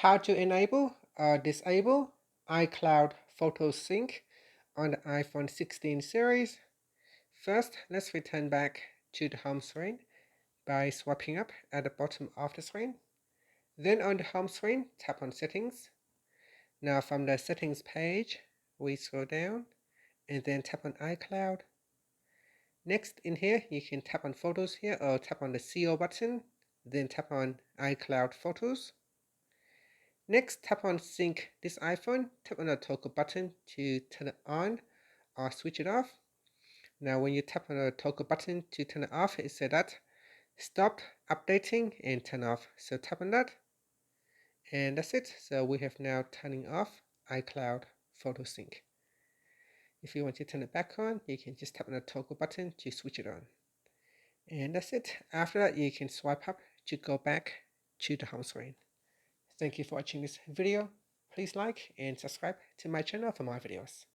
How to enable or disable iCloud photo sync on the iPhone 16 series. First, let's return back to the home screen by swiping up at the bottom of the screen. Then on the home screen, tap on Settings. Now from the Settings page, we scroll down and then tap on iCloud. Next in here, you can tap on Photos here or tap on the CO button, then tap on iCloud Photos. Next, tap on Sync this iPhone. Tap on the toggle button to turn it on or switch it off. Now when you tap on the toggle button to turn it off, it said that stop updating and turn off. So tap on that. And that's it. So we have now turning off iCloud Photo Sync. If you want to turn it back on, you can just tap on the toggle button to switch it on. And that's it. After that, you can swipe up to go back to the home screen. Thank you for watching this video. Please like and subscribe to my channel for more videos.